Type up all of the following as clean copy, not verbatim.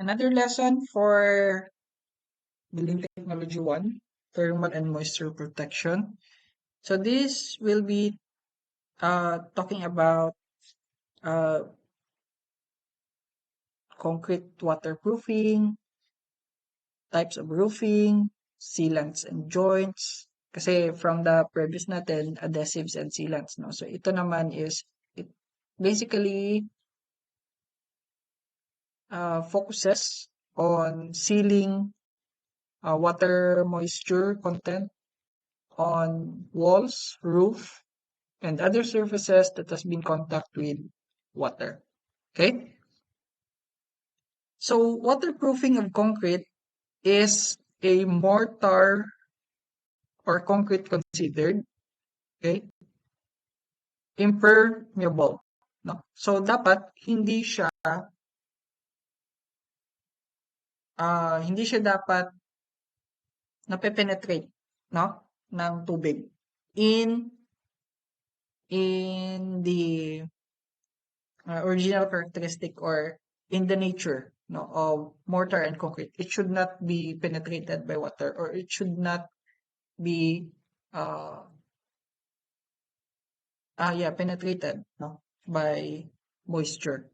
Another lesson for Building Technology 1, Thermal and Moisture Protection. So this will be talking about uh, concrete waterproofing, types of roofing, sealants and joints. Kasi from the previous natin, adhesives and sealants, no? So ito naman is, it basically focuses on sealing water moisture content on walls, roof, and other surfaces that has been contact with water. Okay? So waterproofing of concrete is a mortar or concrete considered, okay, impermeable. No? So dapat hindi siya dapat nape-penetrate, no, ng tubig in the original characteristic or in the nature, no, of mortar and concrete. It should not be penetrated by water, or it should not be uh penetrated, no, by moisture.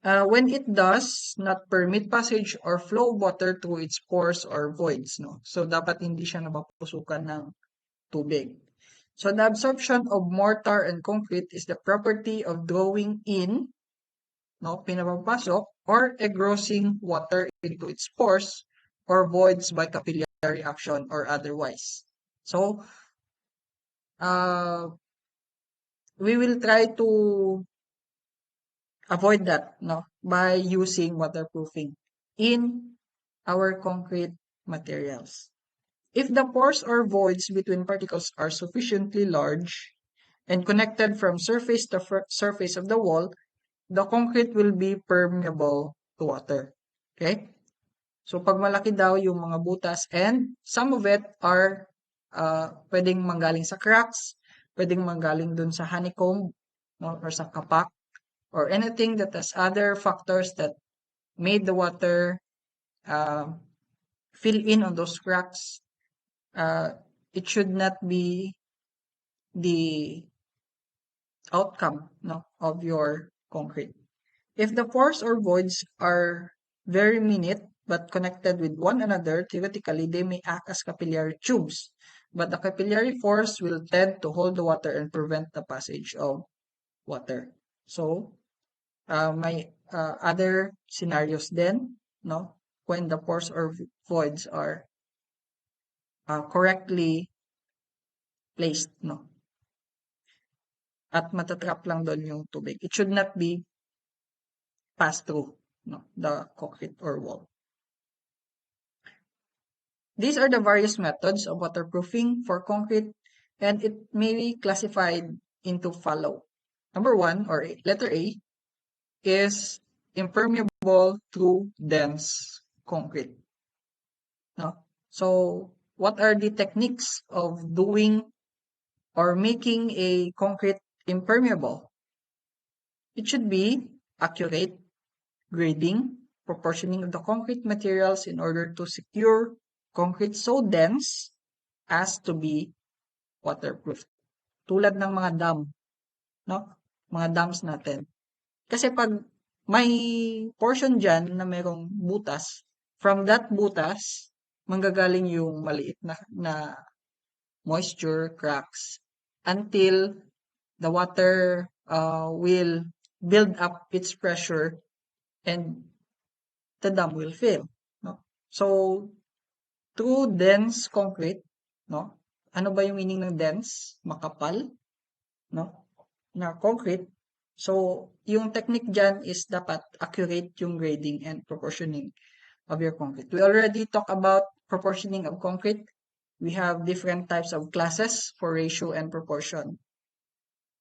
When it does not permit passage or flow of water through its pores or voids, no. So dapat hindi siya napapusukan ng tubig. So the absorption of mortar and concrete is the property of drawing in, no, pinapapasok, or engrossing water into its pores or voids by capillary action or otherwise. So we will try to avoid that, no, by using waterproofing in our concrete materials. If the pores or voids between particles are sufficiently large and connected from surface to surface of the wall, the concrete will be permeable to water. Okay? So pag malaki daw yung mga butas, and some of it are pwedeng manggaling sa cracks, pwedeng manggaling dun sa honeycomb, no, or sa kapak, or anything that has other factors that made the water uh, fill in on those cracks. It should not be the outcome, no, of your concrete. If the pores or voids are very minute but connected with one another, theoretically they may act as capillary tubes, but the capillary force will tend to hold the water and prevent the passage of water. So may other scenarios then, no, when the pores or voids are correctly placed, no, at matatrap lang doon yung tubig. It should not be passed through, no, the concrete or wall. These are the various methods of waterproofing for concrete, and it may be classified into follow. Number one, or letter A, is impermeable through dense concrete. No? So, what are the techniques of doing or making a concrete impermeable? It should be accurate grading, proportioning of the concrete materials in order to secure concrete so dense as to be waterproof. Tulad ng mga dam, no? Mga dams natin. Kasi pag may portion dyan na merong butas, from that butas, manggagaling yung maliit na moisture, cracks, until the water will build up its pressure and the dam will fill. No? So, through dense concrete, no? Ano ba yung meaning ng dense? Makapal, no? Na concrete. So, yung technique dyan is dapat accurate yung grading and proportioning of your concrete. We already talked about proportioning of concrete. We have different types of classes for ratio and proportion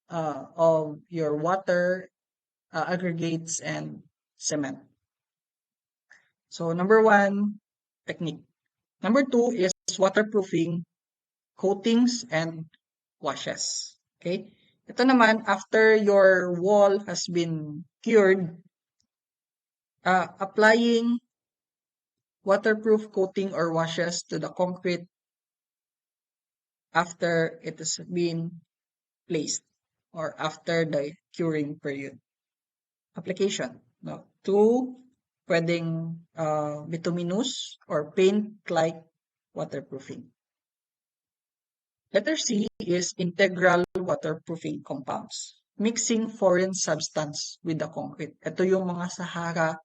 of your water, aggregates, and cement. So, number one, technique. Number two is waterproofing, coatings, and washes. Okay? Ito naman, after your wall has been cured, applying waterproof coating or washes to the concrete after it has been placed or after the curing period. Application. No? Two, pwedeng bituminous or paint-like waterproofing. Letter C is integral waterproofing compounds. Mixing foreign substance with the concrete. Ito yung mga Sahara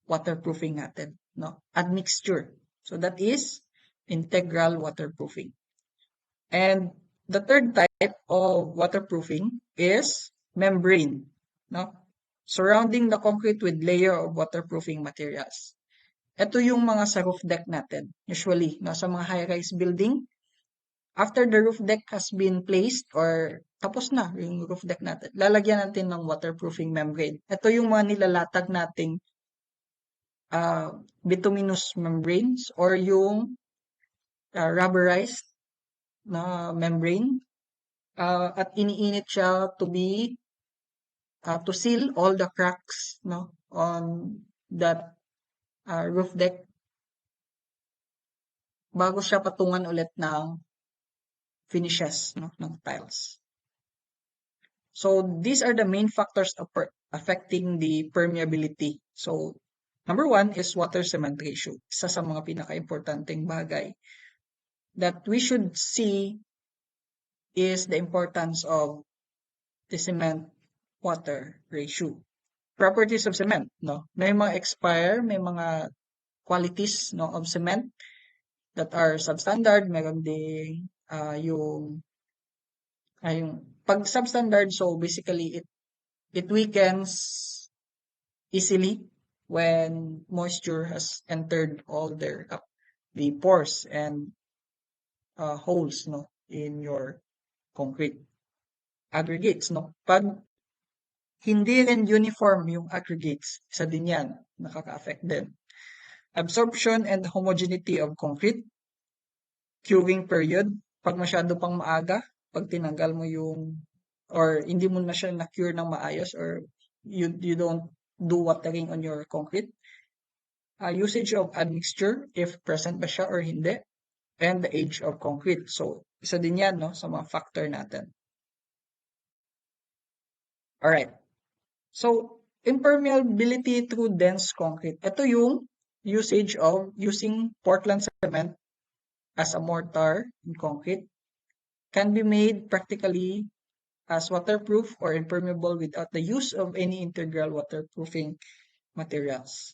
waterproofing natin. No? Admixture. So that is integral waterproofing. And the third type of waterproofing is membrane. No? Surrounding the concrete with layer of waterproofing materials. Ito yung mga sa roof deck natin. Usually, no, sa mga high-rise building, after the roof deck has been placed or tapos na yung roof deck natin, lalagyan natin ng waterproofing membrane. Ito yung mga nilalatag nating bituminous membranes or yung rubberized na membrane at iniinit siya to be to seal all the cracks no on that roof deck bago siya patungan ulit ng finishes no ng tiles. So these are the main factors affecting the permeability. So number one is water cement ratio. Isa sa mga pinaka-importanteng bagay that we should see is the importance of the cement water ratio. Properties of cement, no? May mga may mga qualities no of cement that are substandard, meron ding yung pag substandard, so basically it weakens easily when moisture has entered all the pores and holes no in your concrete aggregates no. Pag hindi rin uniform yung aggregates, isa din yan, nakaka-affect din. Absorption and homogeneity of concrete, curing period, pag masyado pang maaga, pag tinanggal mo yung, or hindi mo na siya na-cure ng maayos, or you don't do watering on your concrete. Usage of admixture, if present ba siya or hindi, and the age of concrete. So, isa din yan no, sa mga factor natin. Alright. So, impermeability through dense concrete. Ito yung usage of using Portland cement as a mortar in concrete. Can be made practically as waterproof or impermeable without the use of any integral waterproofing materials.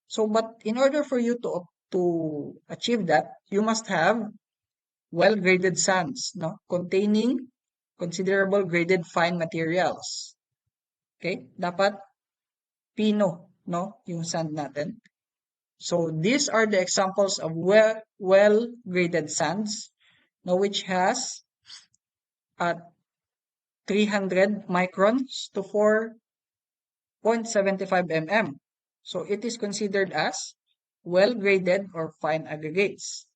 So, but in order for you to achieve that, you must have well-graded sands, no, containing considerable graded fine materials. Okay? Dapat pino, no, yung sand natin. So these are the examples of well-graded sands, no, which has 300 microns to 4.75 mm. So it is considered as well-graded or fine aggregates.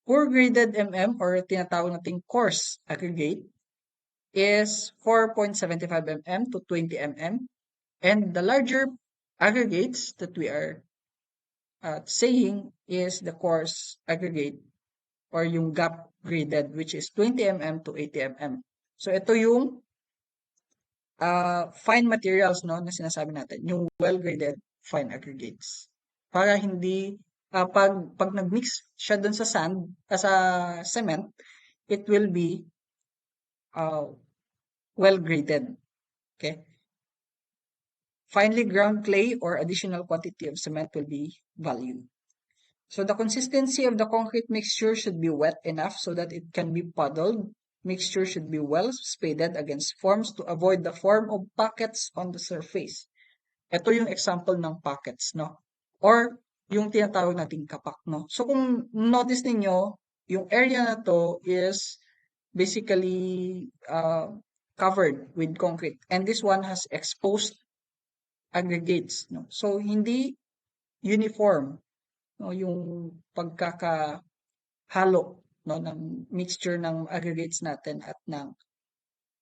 Poor graded mm or tinatawag nating coarse aggregate is 4.75 mm to 20 mm. And the larger aggregates that we are saying is the coarse aggregate or yung gap graded, which is 20 mm to 80 mm. So ito yung fine materials no na sinasabi natin, yung well-graded fine aggregates. Para hindi pag nag-mix siya dun sa sand, sa cement, it will be well-graded. Okay? Finely ground clay or additional quantity of cement will be valued. So the consistency of the concrete mixture should be wet enough so that it can be puddled. Mixture should be well spaded against forms to avoid the form of pockets on the surface. Ito yung example ng pockets, no? Or yung tinatawag nating kapak, no? So kung notice ninyo, yung area na to is basically covered with concrete. And this one has exposed aggregates, no? So hindi uniform no yung pagkakahalo no ng mixture ng aggregates natin at ng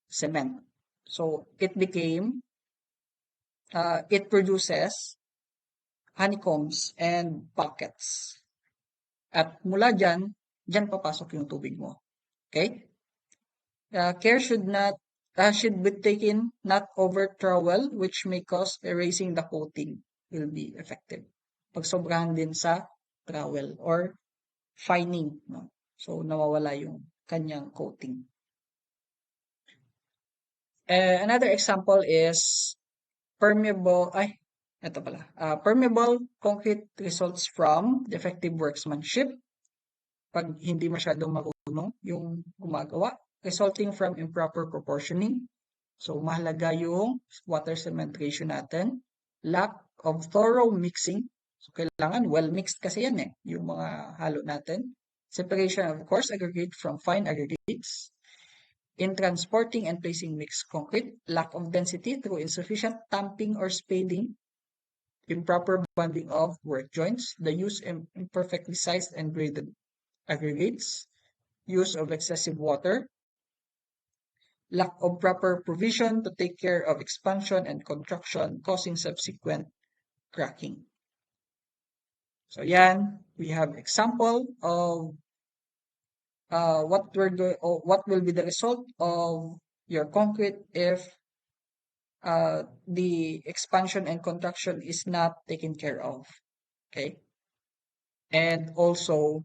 cement. So it produces honeycombs, and pockets. At mula dyan papasok yung tubig mo. Okay? Care should be taken not over trowel, which may cause erasing the coating will be effective. Pag sobrahan din sa trowel or fining, no? So nawawala yung kanyang coating. Another example is permeable concrete results from defective workmanship. Pag hindi masyadong marunong yung gumagawa, resulting from improper proportioning. So, mahalaga yung water cement ratio natin. Lack of thorough mixing. So, kailangan well-mixed kasi yan yung mga halo natin. Separation of coarse aggregate from fine aggregates. In transporting and placing mixed concrete, lack of density through insufficient tamping or spading. Improper bonding of work joints. The use of imperfectly sized and graded aggregates, use of excessive water, lack of proper provision to take care of expansion and contraction causing subsequent cracking. So yan, we have example of what will be the result of your concrete if the expansion and contraction is not taken care of. Okay? And also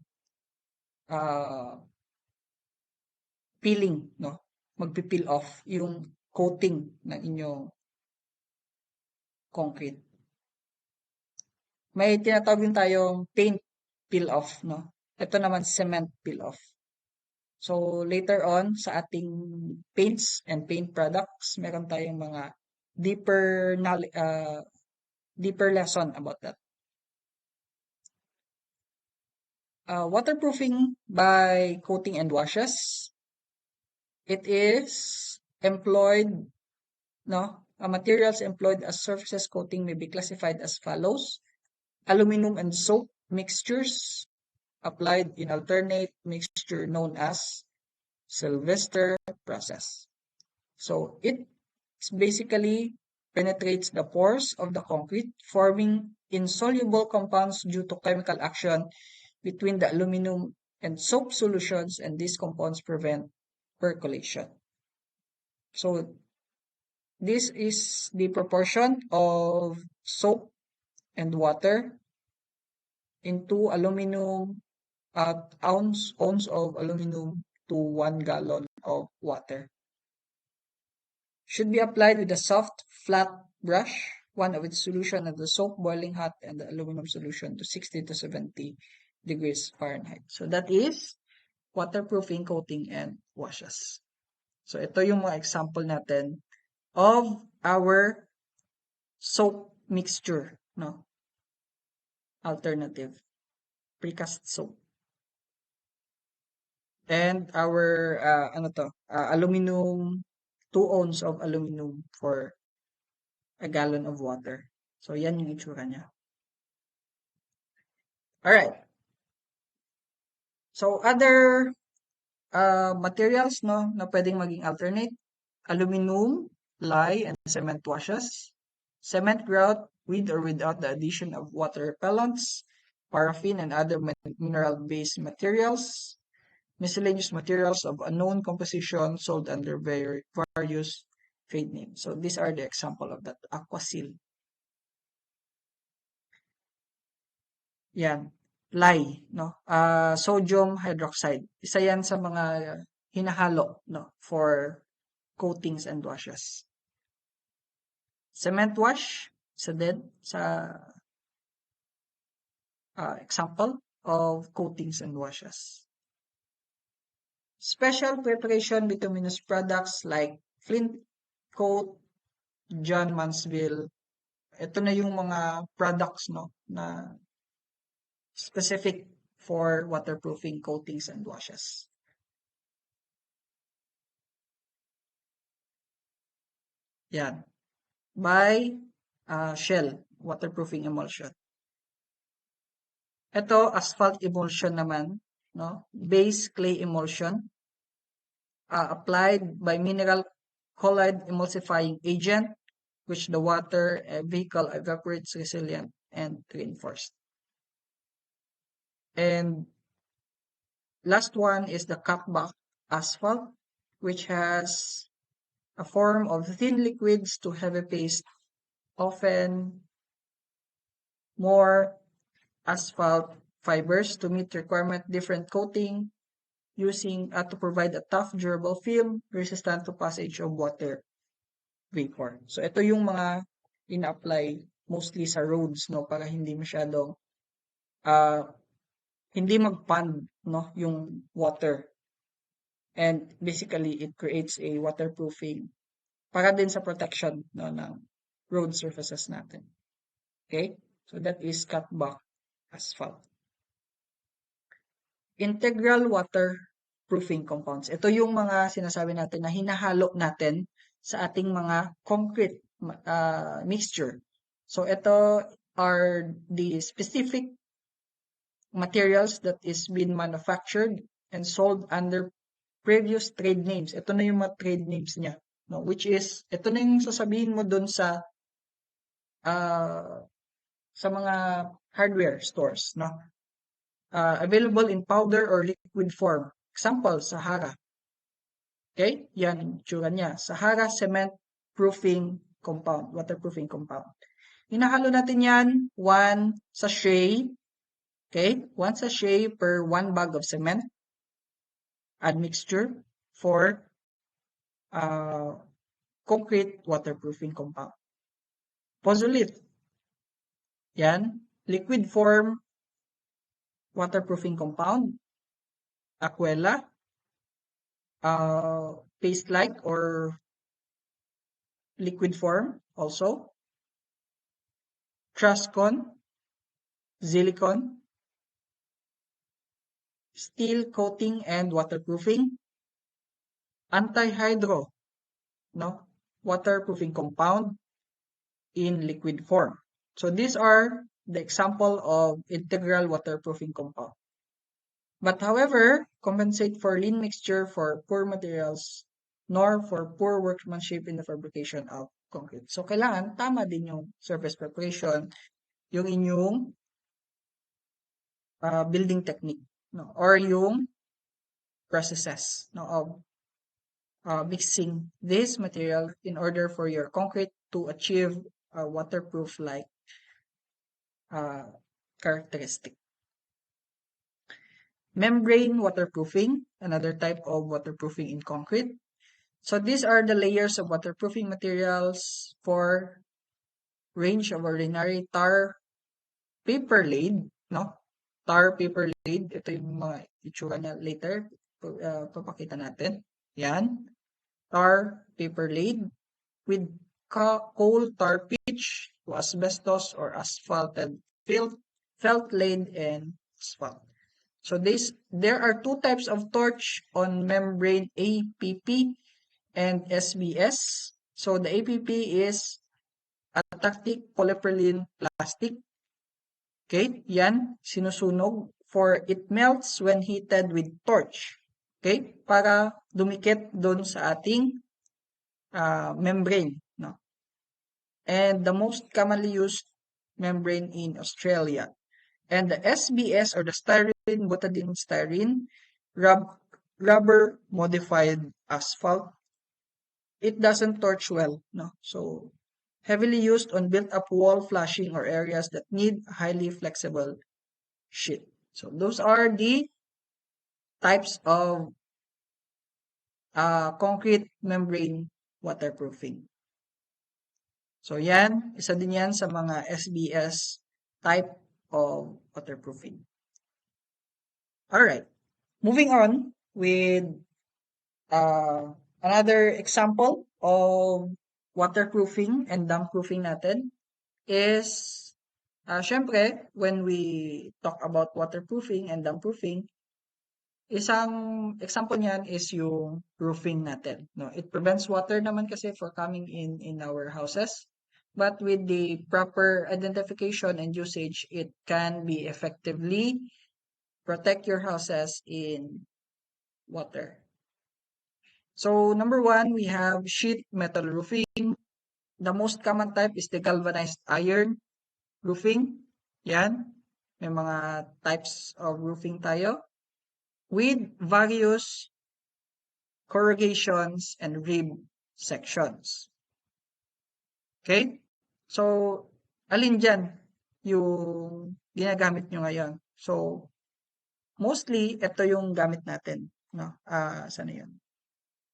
peeling, no? Magpipeel off yung coating ng inyong concrete. May tinatawag din tayong paint peel off, no? Ito naman cement peel off. So later on sa ating paints and paint products, meron tayong mga deeper lesson about that. Waterproofing by coating and washes. It is employed, no? Materials employed as surface coating may be classified as follows. Aluminum and soap mixtures applied in alternate mixture known as Sylvester process. So it basically penetrates the pores of the concrete, forming insoluble compounds due to chemical action between the aluminum and soap solutions, and these compounds prevent percolation. So this is the proportion of soap and water into aluminum at ounce of aluminum to 1 gallon of water. Should be applied with a soft, flat brush, one of its solution of the soap boiling hot and the aluminum solution to 60 to 70 degrees Fahrenheit. So that is waterproofing, coating, and washes. So ito yung mga example natin of our soap mixture, no? Alternative. Precast soap. And our, aluminum, 2 ounces of aluminum for a gallon of water. So, yan yung itsura niya. Alright. So, other materials, no, na pwedeng maging alternate. Aluminum, lye, and cement washes. Cement grout with or without the addition of water repellents, paraffin, and other mineral-based materials. Miscellaneous materials of unknown composition sold under various trade names. So these are the example of that. Aquasil. Yan. Lye, no? Sodium hydroxide. Isa yan sa mga hinahalo, no, for coatings and washes. Cement wash, isa din sa example of coatings and washes. Special preparation bituminous products like Flint Coat, John Mansville. Ito na yung mga products, no, na specific for waterproofing, coatings, and washes. Yan. By Shell, waterproofing emulsion. Ito, asphalt emulsion naman, no? Base clay emulsion. Applied by mineral colloid emulsifying agent which the water vehicle evaporates, resilient, and reinforced. And last one is the cutback asphalt, which has a form of thin liquids to heavy paste, often more asphalt fibers to meet requirement, different coating, using to provide a tough, durable film resistant to passage of water vapor. So ito yung mga ina-apply mostly sa roads, no, para hindi masyadong hindi mag-pond, no, yung water. And basically it creates a waterproofing para din sa protection, no, ng road surfaces natin. Okay? So that is cutback asphalt. Integral waterproofing compounds. Ito yung mga sinasabi natin na hinahalo natin sa ating mga concrete mixture. So ito are the specific materials that is being manufactured and sold under previous trade names. Ito na yung mga trade names niya, no? Which is, ito na yung sasabihin mo dun sa mga hardware stores, no? Available in powder or liquid form. Example, Sahara. Okay? Yan, tsura niya. Sahara Cement Proofing Compound, Waterproofing Compound. Hinahalo natin yan, 1 sachet, okay? 1 sachet per 1 bag of cement admixture for concrete waterproofing compound. Pozzolit. Yan. Liquid form waterproofing compound. Aquella. Paste-like or liquid form also. Truscon. Silicon. Steel coating and waterproofing. Anti-hydro, no? Waterproofing compound in liquid form. So these are the example of integral waterproofing compound. But however, compensate for lean mixture for poor materials nor for poor workmanship in the fabrication of concrete. So kailangan tama din yung surface preparation, yung inyong building technique, no? Or yung processes, no, of mixing this material in order for your concrete to achieve a waterproof like characteristic. Membrane waterproofing, another type of waterproofing in concrete. So these are the layers of waterproofing materials for range of ordinary tar paper laid, no? Tar paper laid, ito yung mga itsura niya later, papakita natin. Yan. Tar paper laid with coal tar pitch to asbestos or asphalted felt laid and asphalt. So there are two types of torch on membrane APP and SBS. So the APP is atactic polypropylene plastic. Okay, yan, sinusunog for it melts when heated with torch. Okay, para dumikit doon sa ating membrane, no? And the most commonly used membrane in Australia. And the SBS or the styrene, butadiene styrene, rubber modified asphalt. It doesn't torch well, no? So heavily used on built-up wall flashing or areas that need highly flexible sheet. So those are the types of concrete membrane waterproofing. So yan, isa din yan sa mga SBS type of waterproofing. Alright, moving on with another example of waterproofing and dampproofing natin is, syempre, when we talk about waterproofing and dampproofing, isang example niyan is yung roofing natin, no? It prevents water naman kasi for coming in our houses. But with the proper identification and usage, it can be effectively protect your houses in water. So number one, we have sheet metal roofing. the most common type is the galvanized iron roofing. Yan. May mga types of roofing tayo with various corrugations and rib sections. Okay? So, alin dyan yung ginagamit nyo ngayon? So, mostly, ito yung gamit natin. No? Saan yun?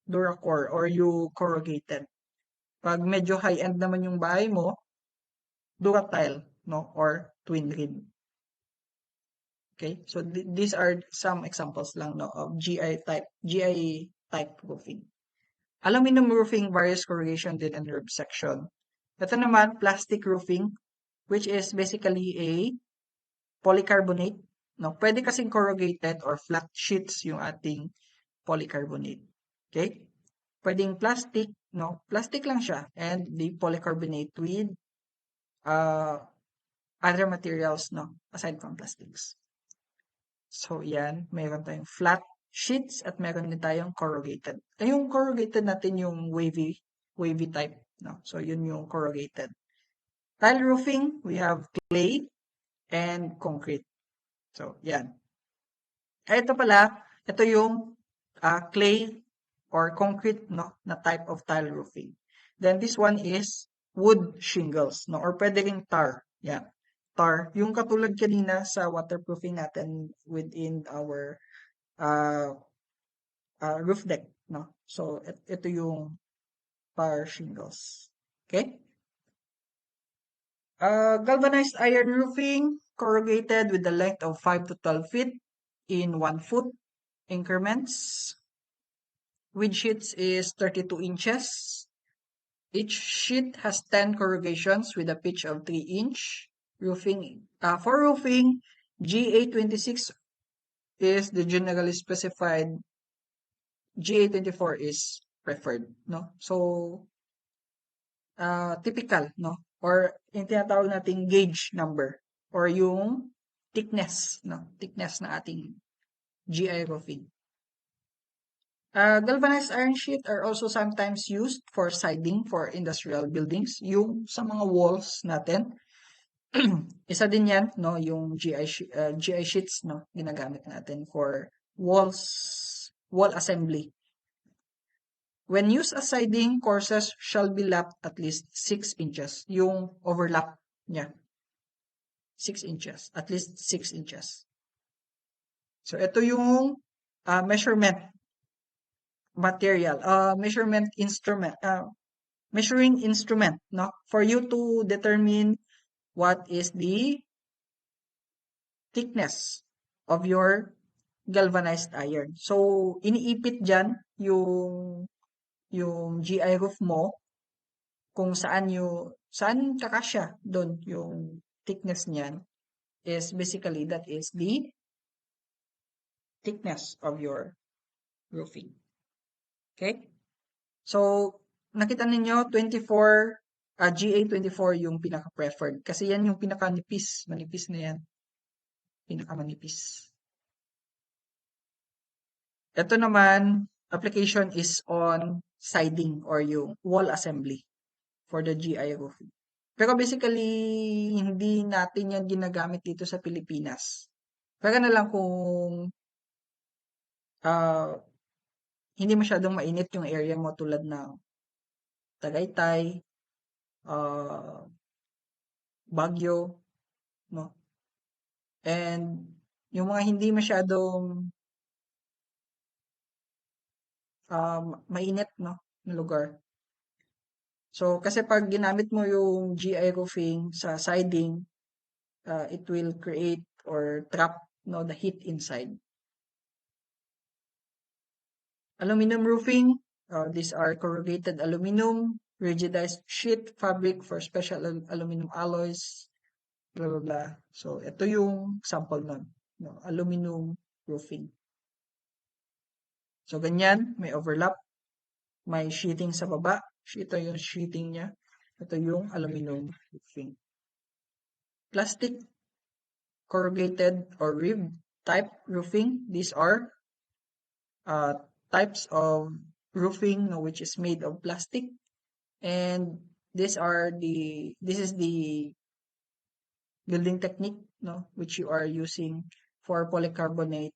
Duracore or yung corrugated. Pag medyo high-end naman yung bahay mo, Duratile, no? Or twin rib. Okay? So, these are some examples lang no, of GI type roofing. Aluminum roofing, various corrugation din and rib section. Ito naman, plastic roofing, which is basically a polycarbonate. No? Pwede kasing corrugated or flat sheets yung ating polycarbonate. Okay? Pwedeng plastic, no? Plastic lang siya. And the polycarbonate with other materials, no? Aside from plastics. So, yan. Mayroon tayong flat sheets at meron din tayong corrugated. Yung corrugated natin yung wavy type. No? So, yun yung corrugated. Tile roofing, we have clay and concrete. So, yan. Ito pala, ito yung clay or concrete no, na type of tile roofing. Then, this one is wood shingles, no? Or pwede ring tar. Yan. Tar. Yung katulad kanina sa waterproofing natin within our roof deck, no? So, ito yung tar shingles. Okay? Galvanized iron roofing, corrugated with a length of 5 to 12 feet in 1 foot increments. Width sheets is 32 inches. Each sheet has 10 corrugations with a pitch of 3 inch. Roofing, for roofing, GA26 is the generally specified. GA24 is preferred, no? So, typical, no? Or yung tinatawag nating gauge number or yung thickness, no? Thickness na ating GI roofing. Galvanized iron sheet are also sometimes used for siding for industrial buildings. Yung sa mga walls natin, isa din yan, no? Yung GI sheets, no? Ginagamit natin for wall assembly. When used as siding, courses shall be lapped at least 6 inches. Yung overlap niya. 6 inches. At least 6 inches. So, ito yung measurement material. Measuring instrument, no? For you to determine what is the thickness of your galvanized iron. So, iniipit dyan yung GI roof mo kung saan kakasya doon yung thickness niyan is basically that is the thickness of your roofing. Okay? So, nakita ninyo 24 GA24 yung pinaka-preferred kasi yan yung pinaka-manipis na yan. Pinaka-manipis. Ito naman, application is on siding or yung wall assembly for the GI roofing. Pero basically, hindi natin yan ginagamit dito sa Pilipinas. Pero na lang kung hindi masyadong mainit yung area mo tulad ng Tagaytay, Baguio, no? And yung mga hindi masyadong mainit, no, na lugar. So, kasi pag ginamit mo yung GI roofing sa siding, it will create or trap, no, the heat inside. Aluminum roofing, these are corrugated aluminum, rigidized sheet fabric for special aluminum alloys, blah, blah, blah. So, ito yung sample nun, no, aluminum roofing. So, ganyan, may overlap, may sheeting sa baba. Ito yung sheeting niya. Ito yung aluminum roofing. Plastic, corrugated, or rib type roofing. These are types of roofing which is made of plastic. And this is the building technique, no, which you are using for polycarbonate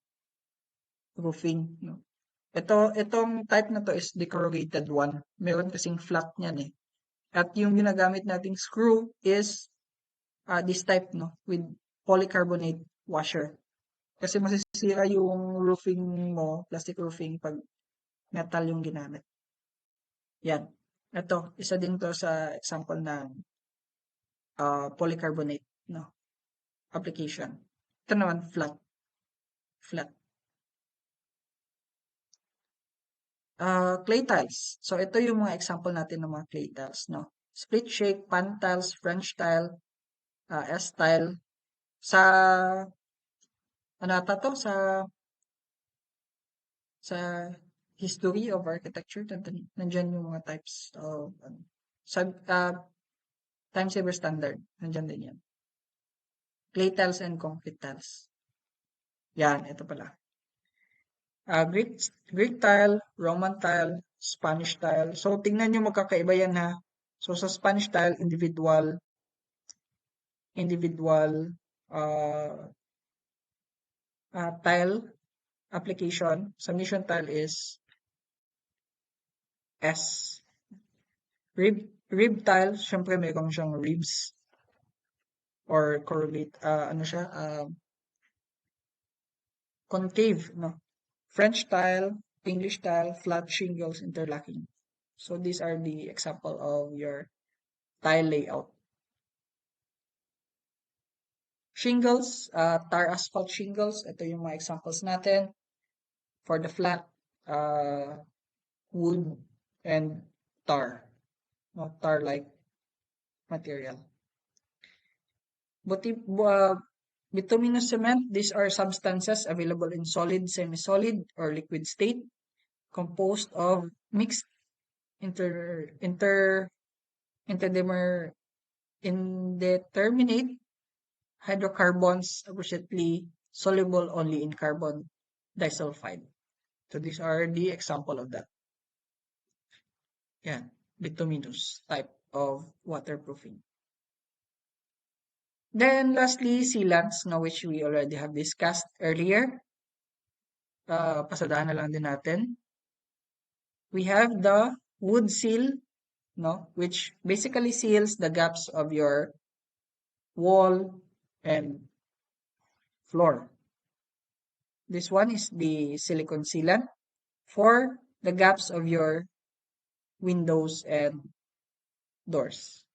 roofing, no. Itong type na to is the corrugated one. Meron kasing flat niyan eh. At yung ginagamit nating screw is this type, no, with polycarbonate washer. Kasi masisira yung roofing mo, plastic roofing, pag metal yung ginamit. Yan. Ito, isa din to sa example ng polycarbonate, no, application. Ito naman, flat. Flat. Clay tiles. So, ito yung mga example natin ng mga clay tiles, no. Split shake, pan tiles, French tile, S-tile. Sa, ano ata to? Sa history of architecture, nandyan yung mga types of, sa, time saver standard, nandyan din yan. Clay tiles and concrete tiles. Yan, ito pala. Greek tile, Roman tile, Spanish tile. So, tingnan nyo magkakaiba yan ha. So, sa Spanish tile, individual tile application. Sa mission tile is S. Rib tile, syempre mayroon siyang ribs or corrugate, ano siya, concave, no? French tile, English tile, flat shingles, interlocking. So these are the example of your tile layout. Shingles, tar asphalt shingles. Ito yung mga examples natin. For the flat, wood and tar. No, tar-like material. Bituminous cement, these are substances available in solid, semi-solid, or liquid state, composed of mixed indeterminate hydrocarbons appreciably soluble only in carbon disulfide. So these are the example of that. Yeah, bituminous type of waterproofing. Then lastly, sealants, no, which we already have discussed earlier. Pasadahan na lang din natin. We have the wood seal, no, which basically seals the gaps of your wall and floor. This one is the silicone sealant for the gaps of your windows and doors.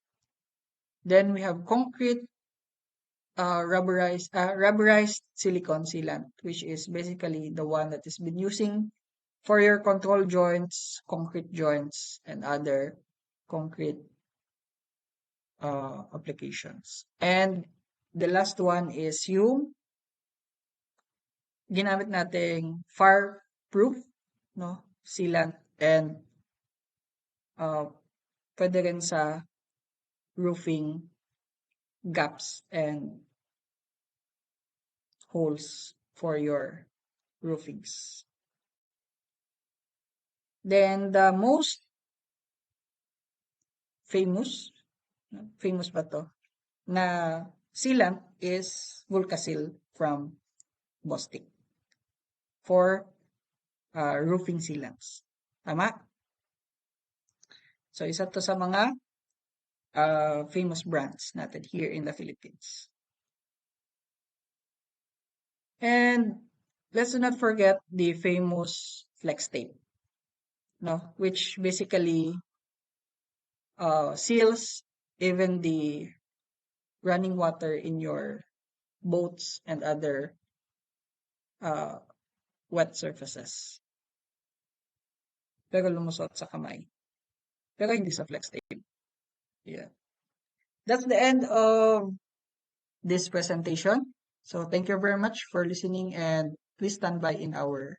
Then we have concrete rubberized silicone sealant, which is basically the one that has been using for your control joints, concrete joints, and other concrete applications. And the last one is yung ginamit nating fireproof, no, sealant, and pwede rin sa roofing gaps and holes for your roofings. Then the most famous ba to, na sealant is Vulcasil from Bostik for roofing sealants. Tama? So isa to sa mga famous brands natin here in the Philippines. And let's not forget the famous flex tape, no, which basically seals even the running water in your boats and other wet surfaces. Pero lumusot sa kamay. Pero hindi sa flex tape. Yeah. That's the end of this presentation. So thank you very much for listening, and please stand by in our